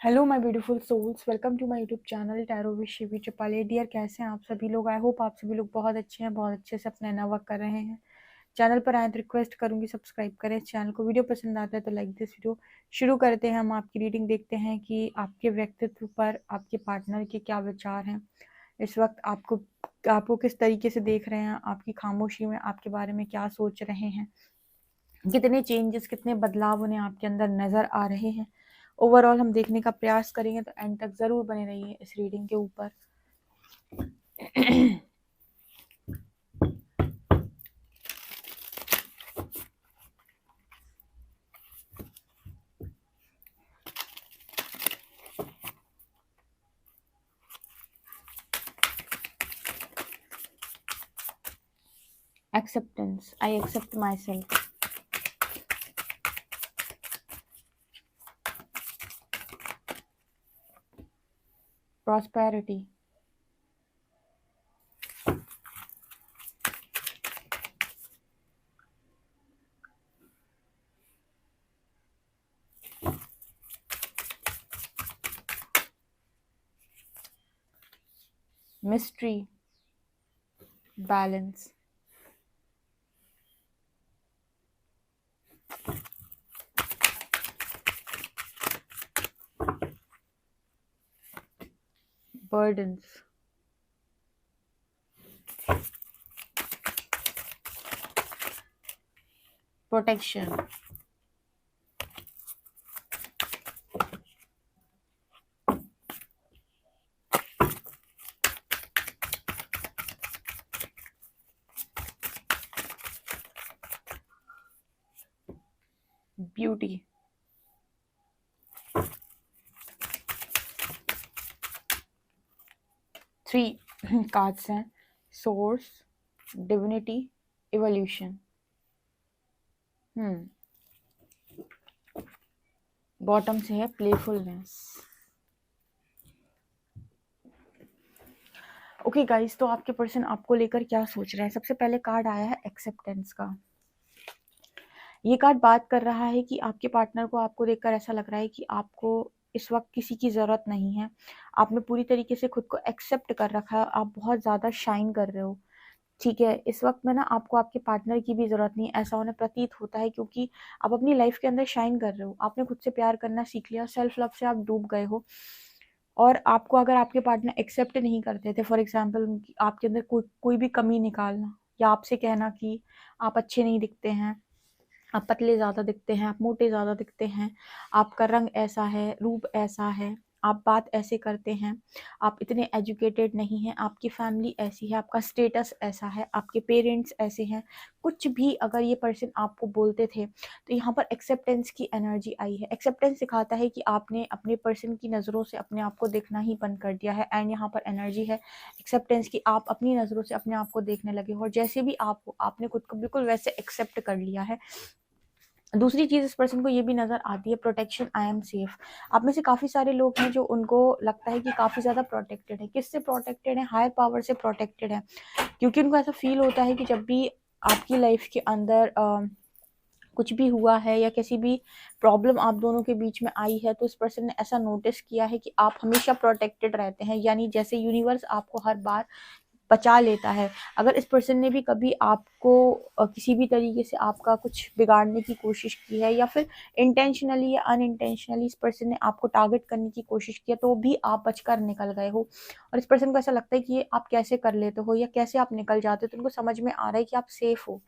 Hello my beautiful souls, welcome to my YouTube channel tarot with Shivi Chapale. Dear, कैसे हैं आप सभी लोग? आई होप आप सभी लोग बहुत अच्छे हैं, बहुत अच्छे से अपना नया वर्क कर रहे हैं। चैनल पर आए तो रिक्वेस्ट करूंगी सब्सक्राइब करें इस चैनल को। वीडियो पसंद आता है तो लाइक दिस वीडियो। शुरू करते हैं, हम आपकी रीडिंग देखते हैं कि आपके व्यक्तित्व पर आपके पार्टनर के क्या विचार हैं इस वक्त। आपको किस तरीके से देख रहे हैं, आपकी खामोशी में आपके बारे में क्या सोच रहे हैं, कितने चेंजेस, कितने बदलाव उन्हें आपके अंदर नजर आ रहे हैं। ओवरऑल हम देखने का प्रयास करेंगे, तो एंड तक जरूर बने रहिए इस रीडिंग के ऊपर। Acceptance, I accept my self. Prosperity, mystery, balance, burdens, protection, beauty, 3 cards हैं, सोर्स, डिविनिटी, इवोल्यूशन। बॉटम से है प्लेफुलनेस। ओके गाइस, तो आपके पर्सन आपको लेकर क्या सोच रहे हैं? सबसे पहले कार्ड आया है एक्सेप्टेंस का। ये कार्ड बात कर रहा है कि आपके पार्टनर को आपको देखकर ऐसा लग रहा है कि आपको इस वक्त किसी की ज़रूरत नहीं है। आपने पूरी तरीके से खुद को एक्सेप्ट कर रखा है, आप बहुत ज़्यादा शाइन कर रहे हो। ठीक है, इस वक्त में ना आपको आपके पार्टनर की भी ज़रूरत नहीं, ऐसा उन्हें प्रतीत होता है, क्योंकि आप अपनी लाइफ के अंदर शाइन कर रहे हो। आपने खुद से प्यार करना सीख लिया, सेल्फ लव से आप डूब गए हो। और आपको अगर आपके पार्टनर एक्सेप्ट नहीं करते थे, फॉर एग्जाम्पल आपके अंदर कोई भी कमी निकालना, या आपसे कहना कि आप अच्छे नहीं दिखते हैं, आप पतले ज़्यादा दिखते हैं, आप मोटे ज़्यादा दिखते हैं, आपका रंग ऐसा है, रूप ऐसा है, आप बात ऐसे करते हैं, आप इतने एजुकेटेड नहीं हैं, आपकी फैमिली ऐसी है, आपका स्टेटस ऐसा है, आपके पेरेंट्स ऐसे हैं, कुछ भी अगर ये पर्सन आपको बोलते थे, तो यहाँ पर एक्सेप्टेंस की एनर्जी आई है। एक्सेप्टेंस सिखाता है कि आपने अपने पर्सन की नज़रों से अपने आप को देखना ही बंद कर दिया है। एंड यहाँ पर एनर्जी है एक्सेप्टेंस की, आप अपनी नज़रों से अपने आप को देखने लगे हो, और जैसे भी आप हो, आपने खुद को बिल्कुल वैसे एक्सेप्ट कर लिया है। दूसरी चीज इस पर्सन को ये भी नजर आती है, प्रोटेक्शन, आई एम सेफ। आप में से काफी सारे लोग हैं जो उनको लगता है कि काफी ज्यादा प्रोटेक्टेड है। किससे प्रोटेक्टेड है? हायर पावर से प्रोटेक्टेड है, क्योंकि उनको ऐसा फील होता है कि जब भी आपकी लाइफ के अंदर कुछ भी हुआ है या किसी भी प्रॉब्लम आप दोनों के बीच में आई है, तो इस पर्सन ने ऐसा नोटिस किया है कि आप हमेशा प्रोटेक्टेड रहते हैं, यानी जैसे यूनिवर्स आपको हर बार बचा लेता है। अगर इस पर्सन ने भी कभी आपको किसी भी तरीके से आपका कुछ बिगाड़ने की कोशिश की है, या फिर इंटेंशनली या अनइंटेंशनली इस पर्सन ने आपको टारगेट करने की कोशिश किया, तो भी आप बचकर निकल गए हो। और इस पर्सन को ऐसा लगता है कि ये आप कैसे कर लेते हो या कैसे आप निकल जाते हो, तो उनको समझ में आ रहा है कि आप सेफ हो,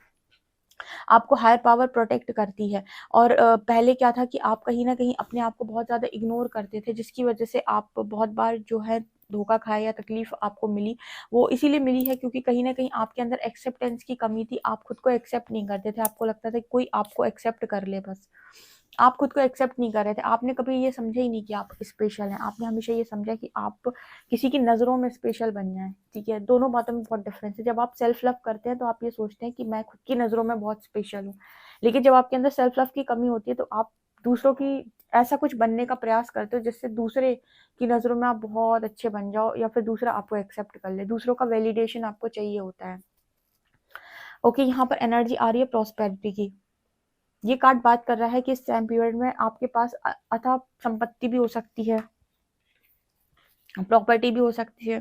आपको हायर पावर प्रोटेक्ट करती है। और पहले क्या था कि आप कहीं ना कहीं अपने आप को बहुत ज़्यादा इग्नोर करते थे, जिसकी वजह से आप बहुत बार जो है धोखा खाया या तकलीफ आपको मिली। वो इसीलिए मिली है क्योंकि कहीं ना कहीं आपके अंदर एक्सेप्टेंस की कमी थी। आप खुद को एक्सेप्ट नहीं करते थे, आपको लगता था कि कोई आपको एक्सेप्ट कर ले बस। आप खुद को एक्सेप्ट नहीं कर रहे थे। आपने कभी ये समझा ही नहीं कि आप स्पेशल हैं। आपने हमेशा ये समझा कि आप किसी की नज़रों में स्पेशल बन जाएं। ठीक है, दोनों बातों में बहुत डिफरेंस है। जब आप सेल्फ लव करते हैं तो आप ये सोचते हैं कि मैं खुद की नज़रों में बहुत स्पेशल हूँ, लेकिन जब आपके अंदर सेल्फ लव की कमी होती है तो आप दूसरों की ऐसा कुछ बनने का प्रयास करते हो जिससे दूसरे की नज़रों में आप बहुत अच्छे बन जाओ, या फिर दूसरा आपको एक्सेप्ट कर ले। दूसरों का वैलिडेशन आपको चाहिए होता है। ओके, यहाँ पर एनर्जी आ रही है प्रॉस्पेरिटी की। ये कार्ड बात कर रहा है कि इस टाइम पीरियड में आपके पास अथाह संपत्ति भी हो सकती है, प्रॉपर्टी भी हो सकती है,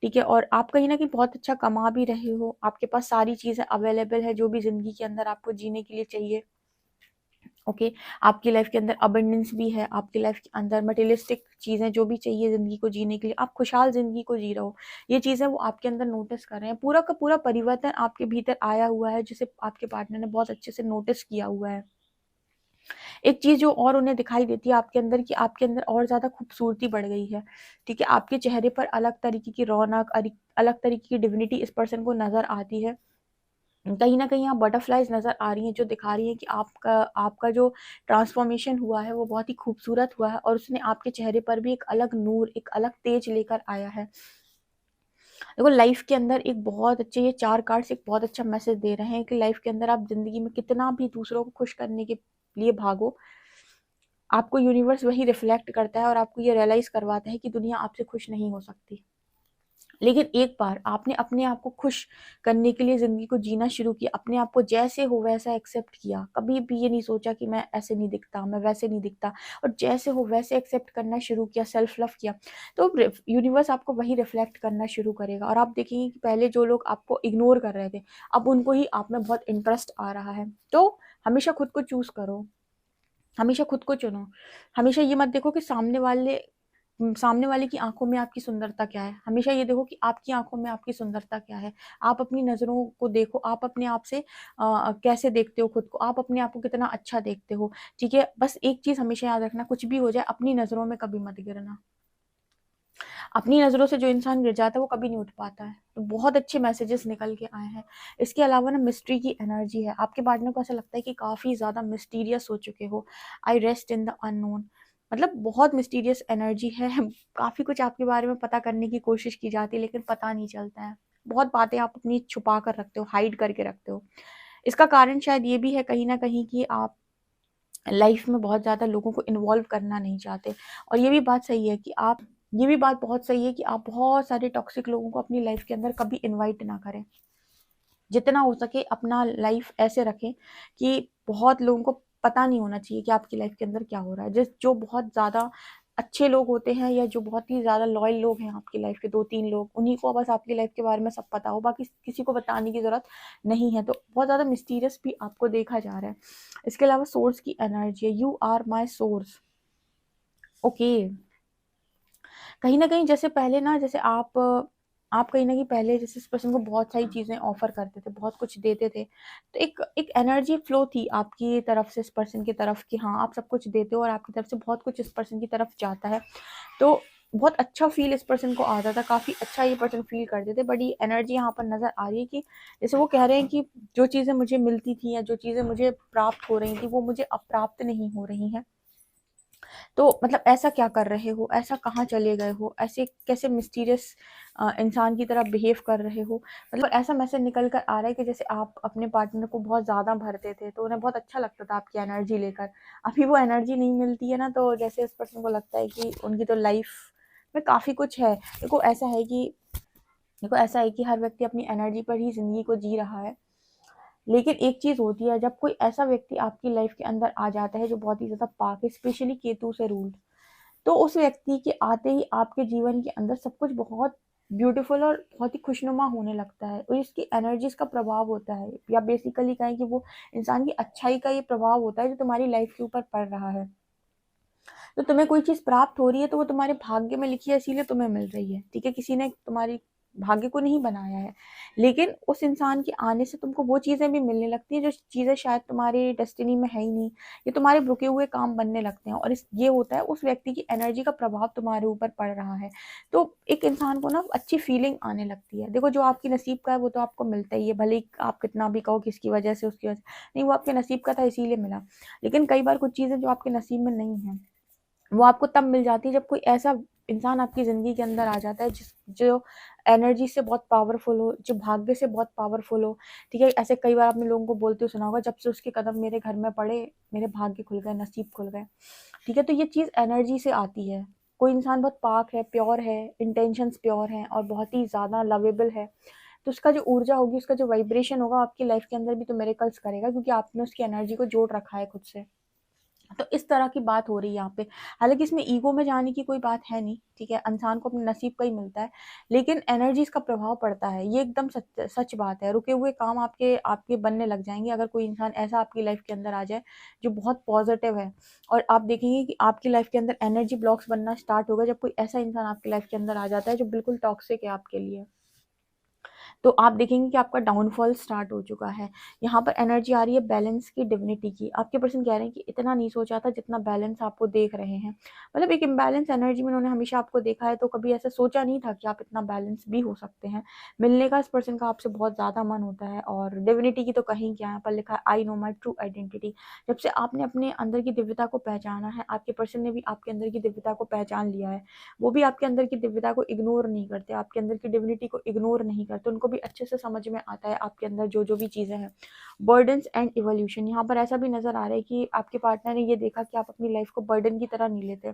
ठीक है। और आप कहीं ना कहीं बहुत अच्छा कमा भी रहे हो, आपके पास सारी चीज़ें अवेलेबल है जो भी ज़िंदगी के अंदर आपको जीने के लिए चाहिए। ओके, आपकी लाइफ के अंदर अबंडेंस भी है, आपकी लाइफ के अंदर मटेरियलिस्टिक चीज़ें जो भी चाहिए ज़िंदगी को जीने के लिए, आप खुशहाल ज़िंदगी को जी रहे हो। ये चीज़ें वो आपके अंदर नोटिस कर रहे हैं। पूरा का पूरा परिवर्तन आपके भीतर आया हुआ है, जिसे आपके पार्टनर ने बहुत अच्छे से नोटिस किया हुआ है। एक चीज़ जो और उन्हें दिखाई देती है आपके अंदर, कि आपके अंदर और ज़्यादा खूबसूरती बढ़ गई है, ठीक है। आपके चेहरे पर अलग तरीके की रौनक, अलग तरीके की डिविनिटी इस पर्सन को नज़र आती है। कहीं न कहीं यहाँ बटरफ्लाइज़ नज़र आ रही हैं, जो दिखा रही हैं कि आपका आपका जो ट्रांसफ़ॉर्मेशन हुआ है, वो बहुत ही खूबसूरत हुआ है, और उसने आपके चेहरे पर भी एक अलग नूर, एक अलग तेज लेकर आया है। देखो, लाइफ़ के अंदर एक बहुत अच्छे, ये 4 कार्ड्स एक बहुत अच्छा मैसेज दे रहे हैं कि लाइफ़ के अंदर आप ज़िंदगी में कितना भी दूसरों को खुश करने के लिए भागो, आपको यूनिवर्स वही रिफ्लेक्ट करता है और आपको ये रियलाइज़ करवाता है कि दुनिया आपसे खुश नहीं हो सकती। लेकिन एक बार आपने अपने आप को खुश करने के लिए ज़िंदगी को जीना शुरू किया, अपने आप को जैसे हो वैसा एक्सेप्ट किया, कभी भी ये नहीं सोचा कि मैं ऐसे नहीं दिखता, मैं वैसे नहीं दिखता, और जैसे हो वैसे एक्सेप्ट करना शुरू किया, सेल्फ लव किया, तो यूनिवर्स आपको वही रिफ्लेक्ट करना शुरू करेगा। और आप देखेंगे कि पहले जो लोग आपको इग्नोर कर रहे थे, अब उनको ही आप में बहुत इंटरेस्ट आ रहा है। तो हमेशा खुद को चूज़ करो, हमेशा खुद को चुनो। हमेशा ये मत देखो कि सामने वाले की आँखों में आपकी सुंदरता क्या है। हमेशा ये देखो कि आपकी आँखों में आपकी सुंदरता क्या है। आप अपनी नज़रों को देखो, आप अपने आप से कैसे देखते हो खुद को, आप अपने आप को कितना अच्छा देखते हो, ठीक है? बस एक चीज़ हमेशा याद रखना, कुछ भी हो जाए, अपनी नज़रों में कभी मत गिरना। अपनी नज़रों से जो इंसान गिर जाता है, वो कभी नहीं उठ पाता है। तो बहुत अच्छे मैसेजेस निकल के आए हैं। इसके अलावा ना, मिस्ट्री की एनर्जी है। आपके पार्टनर को ऐसा लगता है कि काफ़ी ज़्यादा मिस्टीरियस हो चुके हो। आई रेस्ट इन द अननोन, मतलब बहुत मिस्टीरियस एनर्जी है। काफ़ी कुछ आपके बारे में पता करने की कोशिश की जाती है, लेकिन पता नहीं चलता है। बहुत बातें आप अपनी छुपा कर रखते हो, हाइड करके रखते हो। इसका कारण शायद ये भी है कहीं न कहीं कि आप लाइफ में बहुत ज़्यादा लोगों को इन्वॉल्व करना नहीं चाहते। और ये भी बात बहुत सही है कि आप बहुत सारे टॉक्सिक लोगों को अपनी लाइफ के अंदर कभी इनवाइट ना करें। जितना हो सके अपना लाइफ ऐसे रखें कि बहुत लोगों को पता नहीं होना चाहिए कि आपकी लाइफ के अंदर क्या हो रहा है। जो बहुत ज़्यादा अच्छे लोग होते हैं, या जो बहुत ही ज़्यादा लॉयल लोग हैं आपकी लाइफ के, 2-3 लोग, उन्हीं को बस आपकी लाइफ के बारे में सब पता हो, बाकी किसी को बताने की ज़रूरत नहीं है। तो बहुत ज़्यादा मिस्टीरियस भी आपको देखा जा रहा है। इसके अलावा सोर्स की एनर्जी है, you are my source. Okay, कहीं न कहीं जैसे पहले ना, जैसे आप कहीं न कहीं पहले जैसे इस पर्सन को बहुत सारी चीज़ें ऑफ़र करते थे, बहुत कुछ देते थे। तो एक एक एनर्जी फ्लो थी आपकी तरफ से इस पर्सन की तरफ, कि हाँ, आप सब कुछ देते हो और आपकी तरफ से बहुत कुछ इस पर्सन की तरफ जाता है। तो बहुत अच्छा फ़ील इस पर्सन को आता था, काफ़ी अच्छा ये पर्सन फ़ील करते थे। बट ये एनर्जी यहाँ पर नज़र आ रही है कि जैसे वो कह रहे हैं कि जो चीज़ें मुझे मिलती थी, या जो चीज़ें मुझे प्राप्त हो रही थी, वो मुझे अब प्राप्त नहीं हो रही हैं। तो मतलब ऐसा क्या कर रहे हो? ऐसा कहाँ चले गए हो? ऐसे कैसे मिस्टीरियस इंसान की तरह बिहेव कर रहे हो? मतलब ऐसा मैसेज निकल कर आ रहा है कि जैसे आप अपने पार्टनर को बहुत ज़्यादा भरते थे, तो उन्हें बहुत अच्छा लगता था आपकी एनर्जी लेकर। अभी वो एनर्जी नहीं मिलती है ना, तो जैसे उस पर्सन को लगता है कि उनकी तो लाइफ़ में काफ़ी कुछ है। देखो ऐसा है कि हर व्यक्ति अपनी एनर्जी पर ही ज़िंदगी को जी रहा है। लेकिन एक चीज़ होती है, जब कोई ऐसा व्यक्ति आपकी लाइफ के अंदर आ जाता है जो बहुत ही ज़्यादा पाक है, स्पेशली केतु से रूल्ड, तो उस व्यक्ति के आते ही आपके जीवन के अंदर सब कुछ बहुत ब्यूटीफुल और बहुत ही खुशनुमा होने लगता है, और इसकी एनर्जीज का प्रभाव होता है, या बेसिकली कहें कि वो इंसान की अच्छाई का ये प्रभाव होता है जो तुम्हारी लाइफ के ऊपर पड़ रहा है। तो तुम्हें कोई चीज़ प्राप्त हो रही है, तो वो तुम्हारे भाग्य में लिखी है, इसीलिए तुम्हें मिल रही है, ठीक है? किसी ने तुम्हारी भाग्य को नहीं बनाया है। लेकिन उस इंसान के आने से तुमको वो चीज़ें भी मिलने लगती हैं जो चीज़ें शायद तुम्हारी डेस्टिनी में है ही नहीं। ये तुम्हारे रुके हुए काम बनने लगते हैं, और ये होता है उस व्यक्ति की एनर्जी का प्रभाव तुम्हारे ऊपर पड़ रहा है। तो एक इंसान को ना अच्छी फीलिंग आने लगती है। देखो, जो आपकी नसीब का है वो तो आपको मिलता ही है, भले ही आप कितना भी कहो किसकी वजह से, उसकी वजह से नहीं, वो आपके नसीब का था इसीलिए मिला। लेकिन कई बार कुछ चीज़ें जो आपके नसीब में नहीं है, वो आपको तब मिल जाती है जब कोई ऐसा इंसान आपकी ज़िंदगी के अंदर आ जाता है जो एनर्जी से बहुत पावरफुल हो, जो भाग्य से बहुत पावरफुल हो, ठीक है? ऐसे कई बार आपने लोगों को बोलते हुए सुना होगा, जब से उसके कदम मेरे घर में पड़े, मेरे भाग्य खुल गए, नसीब खुल गए, ठीक है? तो ये चीज़ एनर्जी से आती है। कोई इंसान बहुत पाक है, प्योर है, इंटेंशंस प्योर हैं और बहुत ही ज़्यादा लवेबल है, तो उसका जो ऊर्जा होगी, उसका जो वाइब्रेशन होगा आपकी लाइफ के अंदर भी तो मिरेकल्स करेगा, क्योंकि आपने उसकी एनर्जी को जोड़ रखा है खुद से। तो इस तरह की बात हो रही है यहाँ पे। हालाँकि इसमें ईगो में जाने की कोई बात है नहीं, ठीक है? इंसान को अपने नसीब का ही मिलता है, लेकिन एनर्जीज़ का प्रभाव पड़ता है, ये एकदम सच बात है। रुके हुए काम आपके आपके बनने लग जाएँगे अगर कोई इंसान ऐसा आपकी लाइफ़ के अंदर आ जाए, जो बहुत पॉज़िटिव है। और आप देखेंगे कि आपकी लाइफ़ के अंदर एनर्जी ब्लॉक्स बनना स्टार्ट होगा जब कोई ऐसा इंसान आपकी लाइफ़ के अंदर आ जाता है, जो बिल्कुल टॉक्सिक है आपके लिए। तो आप देखेंगे कि आपका डाउनफॉल स्टार्ट हो चुका है। यहाँ पर एनर्जी आ रही है बैलेंस की, डिविनिटी की। आपके पर्सन कह रहे हैं कि इतना नहीं सोचा था जितना बैलेंस आपको देख रहे हैं। मतलब एक इम्बैलेंस एनर्जी में उन्होंने हमेशा आपको देखा है, तो कभी ऐसा सोचा नहीं था कि आप इतना बैलेंस भी हो सकते हैं। मिलने का इस पर्सन का आपसे बहुत ज़्यादा मन होता है। और डिविनिटी की तो कहीं क्या, यहाँ पर लिखा है I know my true identity. जब से आपने अपने अंदर की दिव्यता को पहचाना है, आपके पर्सन ने भी आपके अंदर की दिव्यता को पहचान लिया है। वो भी आपके अंदर की दिव्यता को इग्नोर नहीं करते, आपके अंदर की डिविनिटी को इग्नोर नहीं करते। उनको भी अच्छे से समझ में आता है आपके अंदर जो जो भी चीज़ें हैं। बर्डन्स एंड इवोल्यूशन, यहाँ पर ऐसा भी नज़र आ रहा है कि आपके पार्टनर ने ये देखा कि आप अपनी लाइफ को बर्डन की तरह नहीं लेते।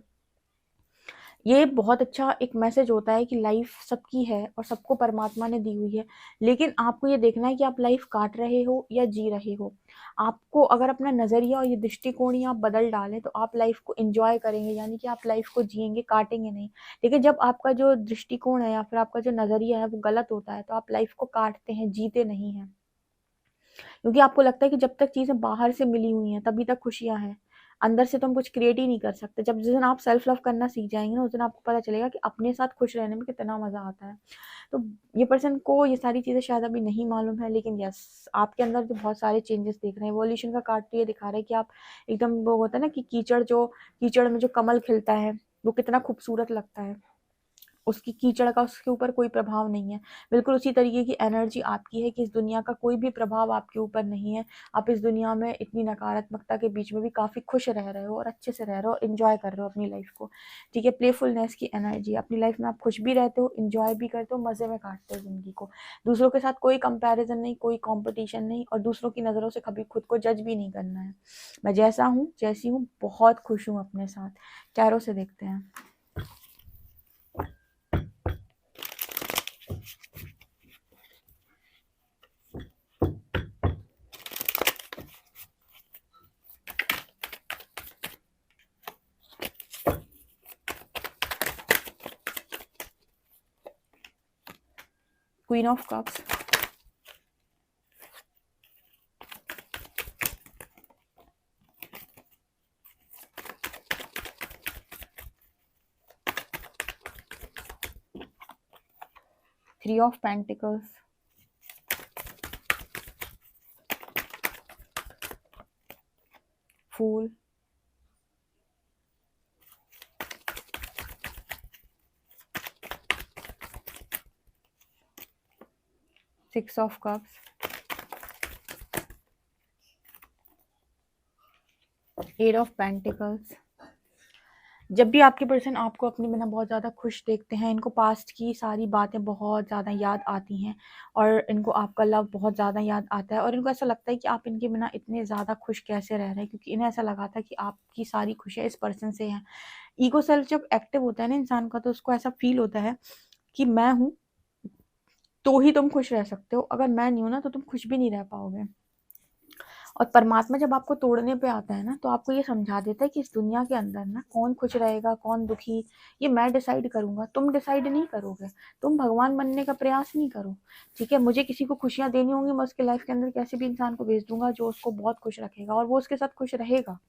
ये बहुत अच्छा एक मैसेज होता है कि लाइफ सबकी है और सबको परमात्मा ने दी हुई है, लेकिन आपको ये देखना है कि आप लाइफ काट रहे हो या जी रहे हो। आपको अगर अपना नज़रिया और ये दृष्टिकोण ही आप बदल डालें तो आप लाइफ को एंजॉय करेंगे, यानी कि आप लाइफ को जिएंगे, काटेंगे नहीं। लेकिन जब आपका जो दृष्टिकोण है या फिर आपका जो नज़रिया है वो गलत होता है, तो आप लाइफ को काटते हैं, जीते नहीं हैं। क्योंकि आपको लगता है कि जब तक चीज़ें बाहर से मिली हुई हैं तभी तक खुशियाँ हैं। अंदर से तो हम कुछ क्रिएट ही नहीं कर सकते। जब जिस दिन आप सेल्फ लव करना सीख जाएँगे ना, उस दिन आपको पता चलेगा कि अपने साथ खुश रहने में कितना मज़ा आता है। तो ये पर्सन को ये सारी चीज़ें शायद अभी नहीं मालूम है, लेकिन यस, आपके अंदर तो बहुत सारे चेंजेस दिख रहे हैं। इवोल्यूशन का कार्ड तो ये दिखा रहा है कि आप एकदम, वो होता है ना कि कीचड़ में जो कमल खिलता है, वो कितना खूबसूरत लगता है। उसकी कीचड़ का उसके ऊपर कोई प्रभाव नहीं है। बिल्कुल उसी तरीके की एनर्जी आपकी है कि इस दुनिया का कोई भी प्रभाव आपके ऊपर नहीं है। आप इस दुनिया में इतनी नकारात्मकता के बीच में भी काफ़ी खुश रह रहे हो और अच्छे से रह रहे हो, एन्जॉय कर रहे हो अपनी लाइफ़ को। ठीक है, प्लेफुलनेस की एनर्जी अपनी लाइफ़ में आप खुश भी रहते हो, एन्जॉय भी करते हो, मज़े में काटते हो ज़िंदगी को। दूसरों के साथ कोई कंपैरिज़न नहीं, कोई कॉम्पिटिशन नहीं, और दूसरों की नज़रों से कभी खुद को जज भी नहीं करना है। मैं जैसा हूँ, जैसी हूँ, बहुत खुश हूँ अपने साथ। टैरो से देखते हैं। Queen of cups, three of pentacles, fool, six of cups, eight of pentacles. जब भी आपके पर्सन आपको अपने बिना बहुत ज़्यादा खुश देखते हैं, इनको पास्ट की सारी बातें बहुत ज़्यादा याद आती हैं और इनको आपका लव बहुत ज़्यादा याद आता है, और इनको ऐसा लगता है कि आप इनके बिना इतने ज़्यादा खुश कैसे रह रहे हैं, क्योंकि इन्हें ऐसा लगा था कि आपकी सारी खुशियाँ इस पर्सन से हैं। ईगो सेल्फ जब एक्टिव होता है ना इंसान का, तो उसको ऐसा फील होता है कि मैं हूँ तो ही तुम खुश रह सकते हो, अगर मैं नहीं हूँ ना तो तुम खुश भी नहीं रह पाओगे। और परमात्मा जब आपको तोड़ने पे आता है ना, तो आपको ये समझा देता है कि इस दुनिया के अंदर ना कौन खुश रहेगा, कौन दुखी, ये मैं डिसाइड करूंगा, तुम डिसाइड नहीं करोगे। तुम भगवान बनने का प्रयास नहीं करो। ठीक है, मुझे किसी को खुशियां देनी होंगी, मैं उसके लाइफ के अंदर कैसे भी इंसान को भेज दूंगा जो उसको बहुत खुश रखेगा, और वो उसके साथ खुश रहेगा।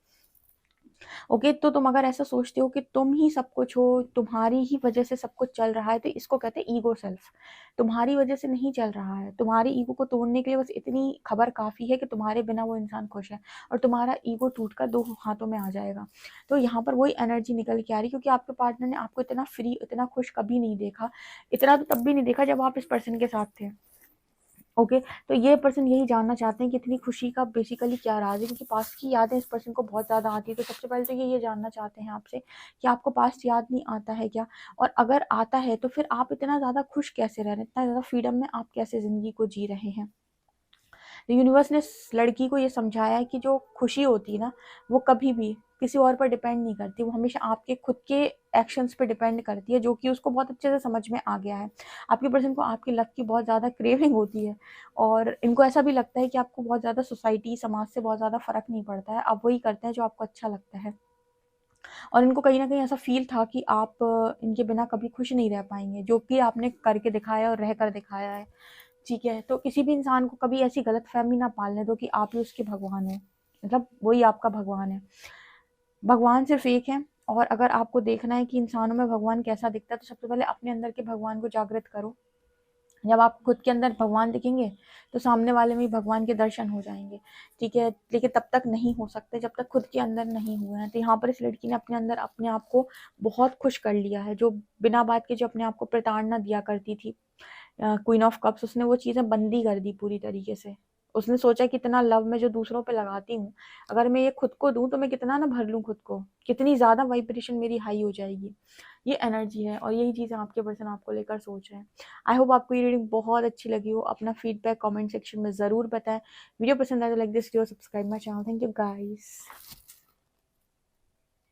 ओके, तो तुम अगर ऐसा सोचते हो कि तुम ही सब कुछ हो, तुम्हारी ही वजह से सब कुछ चल रहा है, तो इसको कहते हैं ईगो सेल्फ। तुम्हारी वजह से नहीं चल रहा है। तुम्हारी ईगो को तोड़ने के लिए बस इतनी खबर काफ़ी है कि तुम्हारे बिना वो इंसान खुश है, और तुम्हारा ईगो टूटकर दो हाथों में आ जाएगा। तो यहाँ पर वही एनर्जी निकल के आ रही, क्योंकि आपके पार्टनर ने आपको इतना फ्री, इतना खुश कभी नहीं देखा। इतना तो तब भी नहीं देखा जब आप इस पर्सन के साथ थे। ओके, तो ये पर्सन यही जानना चाहते हैं कि इतनी खुशी का बेसिकली क्या राज है, क्योंकि पास्ट की यादें इस पर्सन को बहुत ज़्यादा आती है। तो सबसे पहले तो ये जानना चाहते हैं आपसे कि आपको पास्ट याद नहीं आता है क्या, और अगर आता है तो फिर आप इतना ज़्यादा खुश कैसे रह रहे हैं, इतना ज़्यादा फ्रीडम में आप कैसे ज़िंदगी को जी रहे हैं। तो यूनिवर्स ने लड़की को ये समझाया है कि जो खुशी होती है ना, वो कभी भी किसी और पर डिपेंड नहीं करती, वो हमेशा आपके खुद के एक्शंस पे डिपेंड करती है, जो कि उसको बहुत अच्छे से समझ में आ गया है। आपके पर्सन को आपकी लव की बहुत ज़्यादा क्रेविंग होती है और इनको ऐसा भी लगता है कि आपको बहुत ज़्यादा सोसाइटी समाज से बहुत ज़्यादा फ़र्क नहीं पड़ता है, आप वही करते हैं जो आपको अच्छा लगता है। और इनको कहीं न कहीं ऐसा फ़ील था कि आप इनके बिना कभी खुश नहीं रह पाएँगे, जो कि आपने करके दिखाया और रह कर दिखाया है, ठीक है? तो किसी भी इंसान को कभी ऐसी गलतफ़हमी ना पालने दो कि आप ही उसके भगवान हो, मतलब वही आपका भगवान है। भगवान सिर्फ़ एक है और अगर आपको देखना है कि इंसानों में भगवान कैसा दिखता है, तो सबसे पहले अपने अंदर के भगवान को जागृत करो। जब आप खुद के अंदर भगवान दिखेंगे, तो सामने वाले में भी भगवान के दर्शन हो जाएँगे, ठीक है? लेकिन तब तक नहीं हो सकते जब तक खुद के अंदर नहीं हुए हैं। तो यहाँ पर इस लड़की ने अपने अंदर अपने आप को बहुत खुश कर लिया है, जो बिना बात के जो अपने आप को प्रताड़ना दिया करती थी, क्वीन ऑफ कप्स, उसने वो चीज़ें बंद ही कर दी पूरी तरीके से। उसने सोचा कि इतना लव मैं जो दूसरों पे लगाती हूँ, अगर मैं ये खुद को दूँ तो मैं कितना ना भर लूँ खुद को, कितनी ज़्यादा वाइब्रेशन मेरी हाई हो जाएगी। ये एनर्जी है और यही चीज़ें आपके पर्सन आपको लेकर सोच रहे हैं। आई होप आपको ये रीडिंग बहुत अच्छी लगी हो। अपना फीडबैक कमेंट सेक्शन में ज़रूर बताएँ। वीडियो पसंद आए तो like this video, subscribe my channel. Thank you guys.